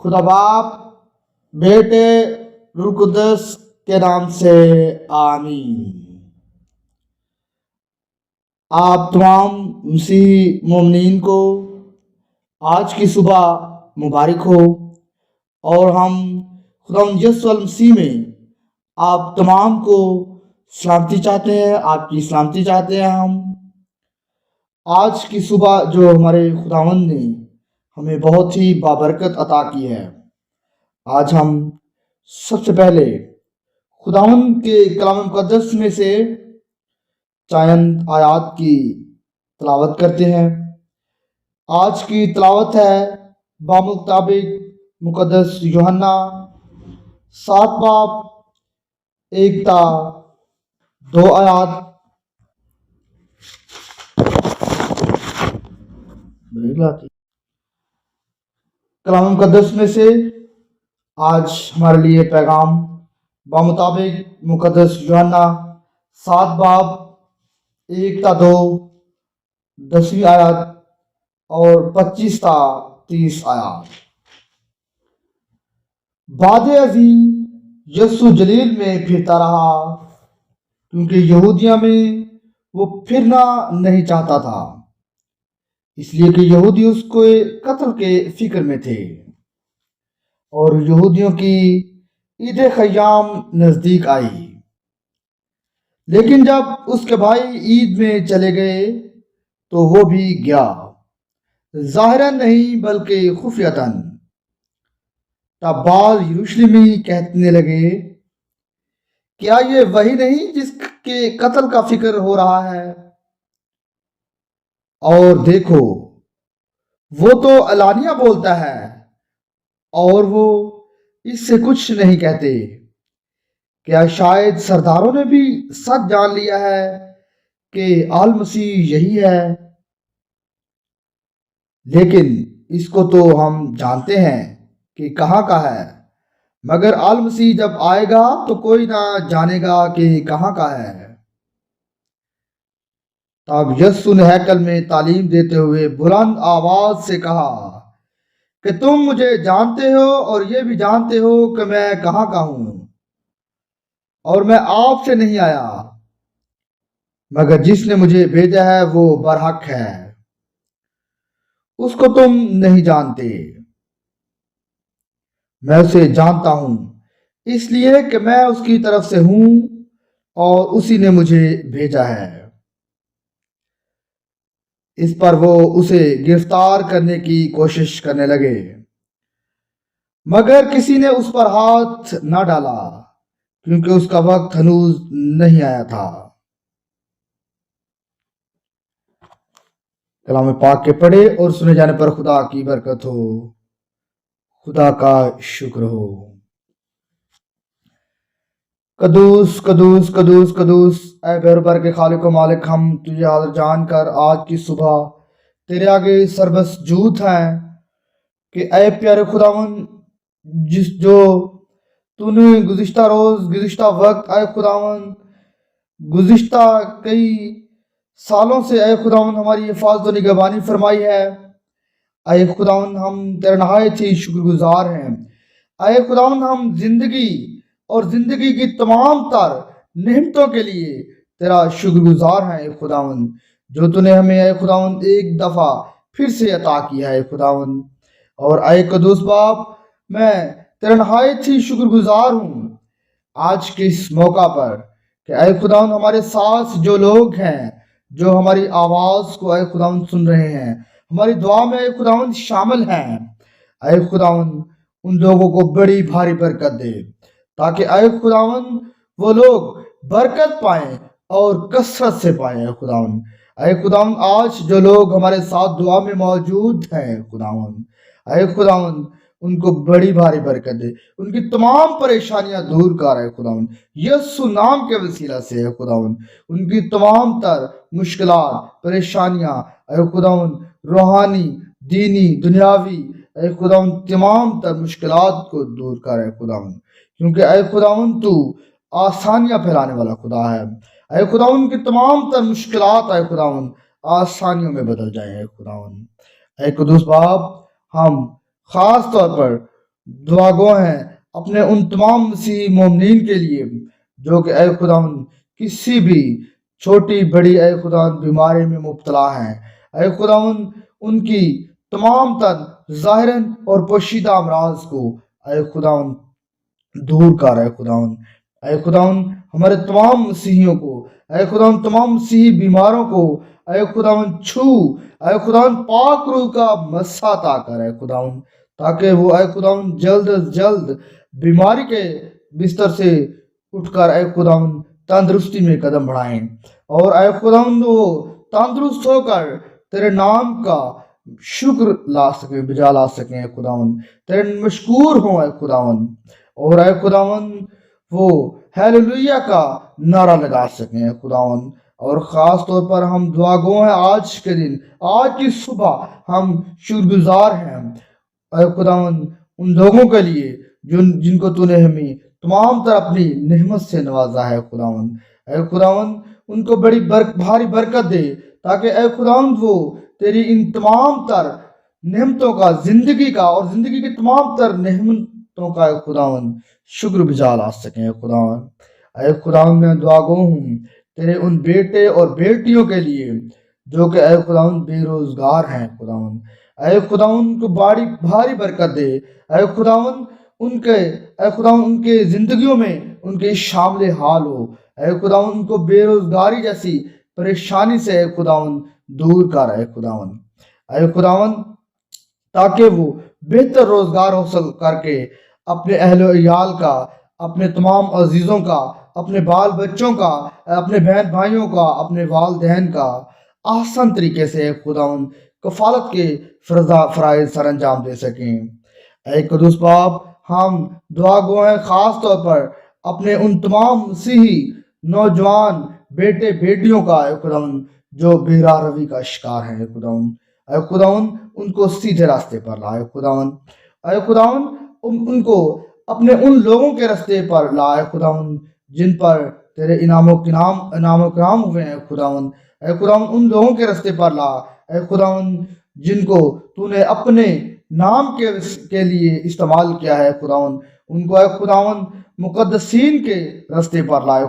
خدا باپ، بیٹے، روح القدس کے نام سے آمین۔ آپ تمام مسیح مومنین کو آج کی صبح مبارک ہو، اور ہم خدا یسوع المسیح میں آپ تمام کو سلامتی چاہتے ہیں، آپ کی سلامتی چاہتے ہیں۔ ہم آج کی صبح جو ہمارے خداوند نے ہمیں بہت ہی بابرکت عطا کی ہے، آج ہم سب سے پہلے خداوند کے کلام مقدس میں سے چند آیات کی تلاوت کرتے ہیں۔ آج کی تلاوت ہے بمطابق مقدس یوحنا 7 باب 1 تا 2 آیات۔ کلام مقدس میں سے آج ہمارے لیے پیغام بمطابق مقدس یوحنا 7 باب 1 تا 2 10ویں آیات اور 25 تا 30 آیات۔ بعد ازیں یسوع جلیل میں پھرتا رہا، کیونکہ یہودیہ میں وہ پھرنا نہیں چاہتا تھا، اس لیے کہ یہودی اس کو قتل کے فکر میں تھے، اور یہودیوں کی عید خیام نزدیک آئی۔ لیکن جب اس کے بھائی عید میں چلے گئے تو وہ بھی گیا، ظاہراً نہیں بلکہ خفیتاً۔ تب بعض یروشلمی کہنے لگے، کیا یہ وہی نہیں جس کے قتل کا فکر ہو رہا ہے؟ اور دیکھو، وہ تو علانیہ بولتا ہے، اور وہ اس سے کچھ نہیں کہتے۔ کیا شاید سرداروں نے بھی سچ جان لیا ہے کہ آل مسیح یہی ہے؟ لیکن اس کو تو ہم جانتے ہیں کہ کہاں کا ہے، مگر آل مسیح جب آئے گا تو کوئی نہ جانے گا کہ کہاں کا ہے۔ تب یسوع نے ہیکل میں تعلیم دیتے ہوئے بلند آواز سے کہا کہ تم مجھے جانتے ہو، اور یہ بھی جانتے ہو کہ میں کہاں کا ہوں، اور میں آپ سے نہیں آیا، مگر جس نے مجھے بھیجا ہے وہ برحق ہے، اس کو تم نہیں جانتے، میں اسے جانتا ہوں، اس لیے کہ میں اس کی طرف سے ہوں اور اسی نے مجھے بھیجا ہے۔ اس پر وہ اسے گرفتار کرنے کی کوشش کرنے لگے، مگر کسی نے اس پر ہاتھ نہ ڈالا، کیونکہ اس کا وقت ہنوز نہیں آیا تھا۔ کلام پاک کے پڑھے اور سنے جانے پر خدا کی برکت ہو، خدا کا شکر ہو۔ قدوس قدوس قدوس قدوس اے بہربر کے خالق و مالک، ہم تجھے حاضر جان کر آج کی صبح تیرے آگے سربسجود ہیں کہ اے پیارے خداوند، جو تو نے گزشتہ روز، گزشتہ وقت، اے خداوند، گزشتہ کئی سالوں سے اے خداوند ہماری حفاظت و نگہبانی فرمائی ہے، اے خداوند ہم تیرے نہایت ہی شکر گزار ہیں۔ اے خداوند ہم زندگی اور زندگی کی تمام تر نعمتوں کے لیے تیرا شکر گزار ہیں، اے خداوند، جو تو نے ہمیں اے خداوند ایک دفعہ پھر سے عطا کیا ہے، اے خداوند۔ اور اے قدوس باپ، میں تیرا نہایت ہی شکر گزار ہوں آج کے اس موقع پر کہ اے خداوند ہمارے ساتھ جو لوگ ہیں، جو ہماری آواز کو اے خداوند سن رہے ہیں، ہماری دعا میں اے خداوند شامل ہیں، اے خداوند ان لوگوں کو بڑی بھاری برکت دے، تاکہ اے خداوند وہ لوگ برکت پائیں اور کثرت سے پائیں۔ اے خداوند آج جو لوگ ہمارے ساتھ دعا میں موجود ہیں، اے خداوند ان کو بڑی بھاری برکت دے، ان کی تمام پریشانیاں دور کر، اے خداوند یسوع نام کے وسیلہ سے، اے خداوند ان کی تمام تر مشکلات، پریشانیاں، اے خداوند روحانی، دینی، دنیاوی، اے خداوند تمام تر مشکلات کو دور کر، اے خداوند، کیونکہ اے خداوند تو آسانیاں پھیلانے والا خدا ہے۔ اے خداوند کی تمام تر مشکلات اے خداوند آسانیوں میں بدل جائیں، اے خداوند۔ اے قدوس باپ، ہم خاص طور پر دعا گو ہیں اپنے ان تمام مسیحی مومنین کے لیے جو کہ اے خداوند کسی بھی چھوٹی بڑی اے خداوند بیماری میں مبتلا ہیں۔ اے خداوند ان کی تمام تر ظاہراً اور پوشیدہ امراض کو اے خداوند دور کر۔ اے خداوند، اے خداوند ہمارے تمام مسیحیوں کو، اے خداوند تمام مسیحی بیماروں کو اے خداوند چھو، اے خداوند پاک روح کا مسا عطا کر اے خداوند، تاکہ وہ اے خداوند جلد از جلد بیماری کے بستر سے اٹھ کر اے خداوند تندرستی میں قدم بڑھائیں، اور اے خداوند وہ تندرست ہو کر تیرے نام کا شکر لا سکیں، بجا لا سکیں اے خداوند، تیرے مشکور ہوں اے خداوند، اور اے خداوند وہ ہیلیلویا کا نعرہ لگا سکیں اے خداوند۔ اور خاص طور پر ہم دعا گو ہیں آج کے دن، آج کی صبح ہم شکر گزار ہیں اے خداوند ان لوگوں کے لیے جن کو تو نے ہمیں تمام طرح اپنی نعمت سے نوازا ہے خداوند۔ اے خداوند ان کو بڑی بھاری برکت دے، تاکہ اے خداوند وہ تیری ان تمام تر نعمتوں کا زندگی کا اور زندگی کی تمام تر نعمتوں کا اے خداوند شکر بجا لا سکیں اے خداوند۔ اے خداوند میں دعا گو ہوں تیرے ان بیٹے اور بیٹیوں کے لیے جو کہ اے خداوند بے روزگار ہیں خداوند، اے خداوند کو بڑی بھاری برکت دے، اے خداوند اے خداوند ان کے زندگیوں میں ان کے شامل حال ہو، اے خداوند ان کو بے روزگاری جیسی پریشانی سے اے خداوند دور کر اے خداوند، اے خداوند تاکہ وہ بہتر روزگار حاصل کر کے اپنے اہل و عیال کا، اپنے تمام عزیزوں کا، اپنے بال بچوں کا، اپنے بہن بھائیوں کا، اپنے والدین کا آسان طریقے سے خداوند کفالت کے فرائض سر انجام دے سکیں۔ اے قدوس باپ، ہم دعا گو ہیں خاص طور پر اپنے ان تمام مسیحی نوجوان بیٹے بیٹیوں کا اے خداوند جو بے راہ روی کا شکار ہیں اے خداوند ان کو سیدھے راستے پر لا اے خداوند ان کو اپنے ان لوگوں کے راستے پر لا اے خداوند جن پر تیرے انعام و کرام ہوئے ہیں اے خداوند ان لوگوں کے راستے پر لا اے خداوند جن کو تو نے اپنے نام کے لیے استعمال کیا ہے خداوند، ان کو اے خداوند مقدسین کے راستے پر لا اے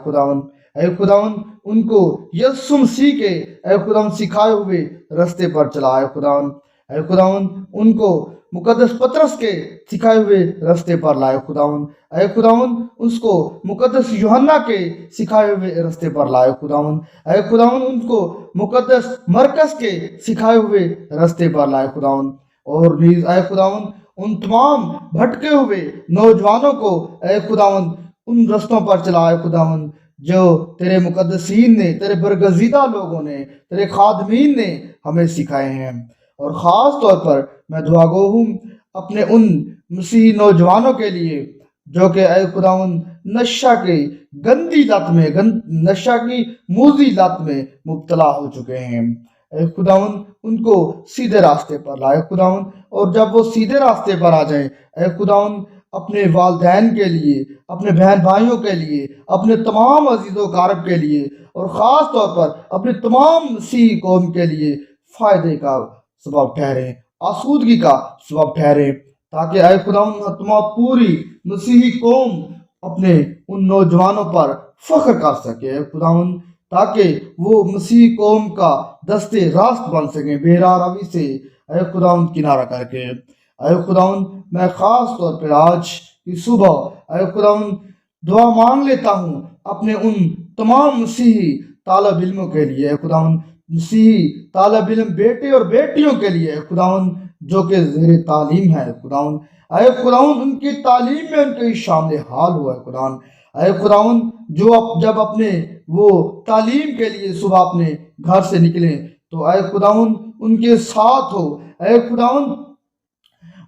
خداوند ان کو یسوع مسیح کے اے خداوند سکھائے ہوئے راستے پر چلا اے خداوند ان کو مقدس پطرس کے سکھائے ہوئے راستے پر لائے اے خداوند اس کو مقدس یوحنا کے سکھائے ہوئے راستے پر لائے اے خداوند ان کو مقدس مرکز کے سکھائے ہوئے راستے پر لائے اور نیز اے خداوند ان تمام بھٹکے ہوئے نوجوانوں کو اے خداوند ان رستوں پر چلا اے خداوند جو تیرے مقدسین نے، تیرے برگزیدہ لوگوں نے، تیرے خادمین نے ہمیں سکھائے ہیں۔ اور خاص طور پر میں دعا گو ہوں اپنے ان مسیحی نوجوانوں کے لیے جو کہ اے خداوند نشہ کی گندی لت میں، نشہ کی موذی لت میں مبتلا ہو چکے ہیں اے خداوند ان کو سیدھے راستے پر لائے خداوند، اور جب وہ سیدھے راستے پر آ جائیں اے خداوند اپنے والدین کے لیے، اپنے بہن بھائیوں کے لیے، اپنے تمام عزیز و اقارب کے لیے، اور خاص طور پر اپنے تمام مسیحی قوم کے لیے فائدے کا سبب ٹھہرے، آسودگی کا سبب ٹھہرے، تاکہ اے خداوند تمام پوری مسیحی قوم اپنے ان نوجوانوں پر فخر کر سکے اے خداوند، تاکہ وہ مسیحی قوم کا دستے راست بن سکیں بے راہ روی سے اے خداوند کنارہ کر کے۔ اے خداوند میں خاص طور پر آج کی صبح اے خداوند دعا مانگ لیتا ہوں اپنے ان تمام مسیحی طالب علموں کے لیے اے خداوند، مسیحی طالب علم بیٹے اور بیٹیوں کے لیے اے خداوند جو کہ زیر تعلیم ہے اے خداوند ان کی تعلیم میں ان کے شامل حال ہوا اے خداوند جو جب اپنے وہ تعلیم کے لیے صبح اپنے گھر سے نکلیں تو اے خداوند ان کے ساتھ ہو اے خداوند،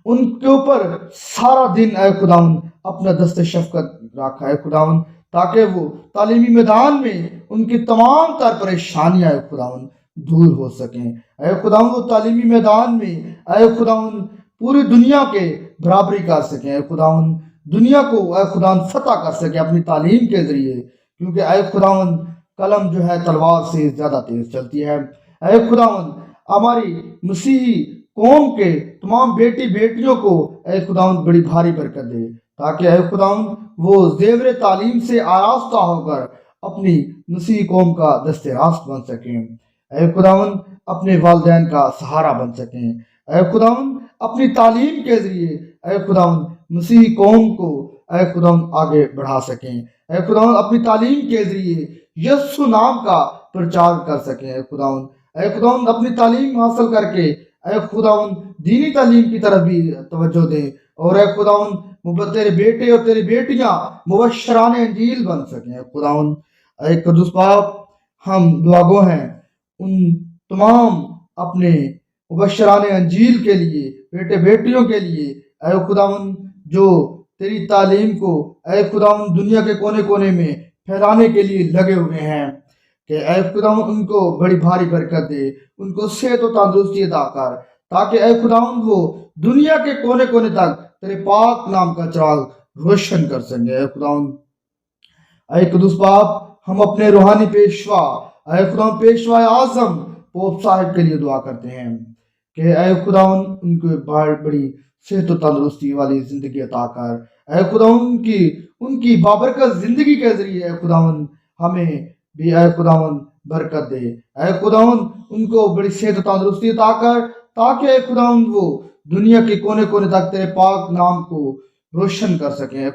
ان کے اوپر سارا دن اے خداوند اپنا دست شفقت رکھا اے خداوند، تاکہ وہ تعلیمی میدان میں ان کی تمام تر پریشانیاں اے خداوند دور ہو سکیں اے خداوند، وہ تعلیمی میدان میں اے خداوند پوری دنیا کے برابری کر سکیں اے خداوند، دنیا کو اے خداوند فتح کر سکیں اپنی تعلیم کے ذریعے، کیونکہ اے خداوند قلم جو ہے تلوار سے زیادہ تیز چلتی ہے اے خداوند۔ ہماری مسیحی قوم کے تمام بیٹی بیٹیوں کو اے خداوند بڑی بھاری برکت دے، تاکہ اے خداوند وہ زیور تعلیم سے آراستہ ہو کر اپنی مسیح قوم کا دست راست بن سکیں۔ اے خداوند اپنے والدین کا سہارا بن سکیں۔ اے خداوند اپنی تعلیم کے ذریعے اے خداوند مسیح قوم کو اے خداوند آگے بڑھا سکیں۔ اے خداوند اپنی تعلیم کے ذریعے یسوع نام کا پرچار کر سکیں۔ اے خداوند اپنی تعلیم حاصل کر کے اے خداوند دینی تعلیم کی طرف بھی توجہ دیں، اور اے خداوند تیرے بیٹے اور تیری بیٹیاں مبشران انجیل بن سکیں۔ اے خداوند اے قدوس باپ، ہم دعا گو ہیں ان تمام اپنے مبشران انجیل کے لیے، بیٹے بیٹیوں کے لیے اے خداوند جو تیری تعلیم کو اے خداوند دنیا کے کونے کونے میں پھیلانے کے لیے لگے ہوئے ہیں، کہ اے خداوند ان کو بڑی بھاری برکت دے، ان کو صحت و تندرستی عطا کر، تاکہ اے خداوند وہ دنیا کے کونے کونے تک تیرے پاک نام کا چراغ روشن کر سکیں۔ اے خداوند اے قدوس باپ، ہم اپنے روحانی پیشوا اے خداوند پیشوا اعظم پوپ صاحب کے لیے دعا کرتے ہیں کہ اے خداوند ان کو بڑی صحت و تندرستی والی زندگی عطا کر۔ اے خداوند ان کی بابرکت زندگی کے ذریعے اے خداوند ہمیں بھی اے خداوند برکت دے۔ اے خداوند ان کو بڑی صحت و تندرستی عطا کر، تاکہ اے خداوند وہ دنیا کے کونے کونے تک تیرے پاک نام کو روشن کر سکیں۔ اے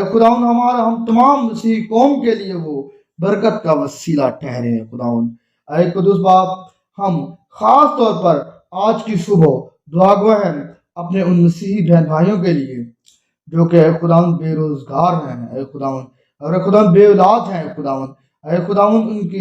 خداوند ہم تمام مسیح قوم کے لیے وہ برکت کا وسیلہ ٹھہرے۔ خداوند اے قدوس باپ، ہم خاص طور پر آج کی صبح دعا گو ہیں اپنے ان مسیحی بہن بھائیوں کے لیے جو کہ اے خداوند بے روزگار ہیں، اے خداوند اور اے خداوند بے اولاد ہیں۔ اے خداوند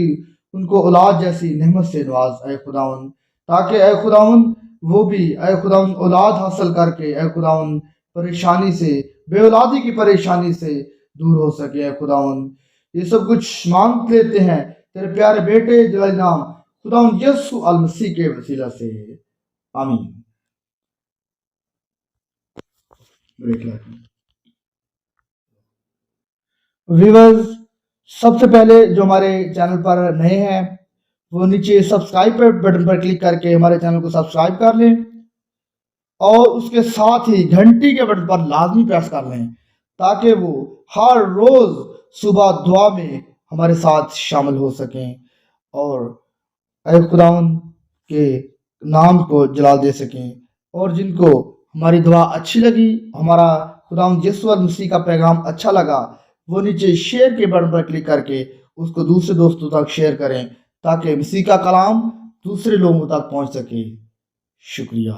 ان کو اولاد جیسی نعمت سے نواز اے خداوند، تاکہ اے خداوند وہ بھی اے خداوند اولاد حاصل کر کے اے خداوند پریشانی سے، بے اولادی کی پریشانی سے دور ہو سکے۔ اے خداوند یہ سب کچھ مانگ لیتے ہیں تیرے پیارے بیٹے جلال نام خداوند یسوع المسیح کے وسیلہ سے، آمین۔ ویورز، سب سے پہلے جو ہمارے چینل پر نئے ہیں وہ نیچے سبسکرائب بٹن پر کلک کر کے ہمارے چینل کو سبسکرائب کر لیں، اور اس کے ساتھ ہی گھنٹی کے بٹن پر لازمی پریس کر لیں، تاکہ وہ ہر روز صبح دعا میں ہمارے ساتھ شامل ہو سکیں اور اے خداوند کے نام کو جلال دے سکیں۔ اور جن کو ہماری دعا اچھی لگی، ہمارا خداوند یسوع المسیح کا پیغام اچھا لگا، وہ نیچے شیئر کے بٹن پر کلک کر کے اس کو دوسرے دوستوں تک شیئر کریں، تاکہ مسیح کا کلام دوسرے لوگوں تک پہنچ سکے۔ شکریہ۔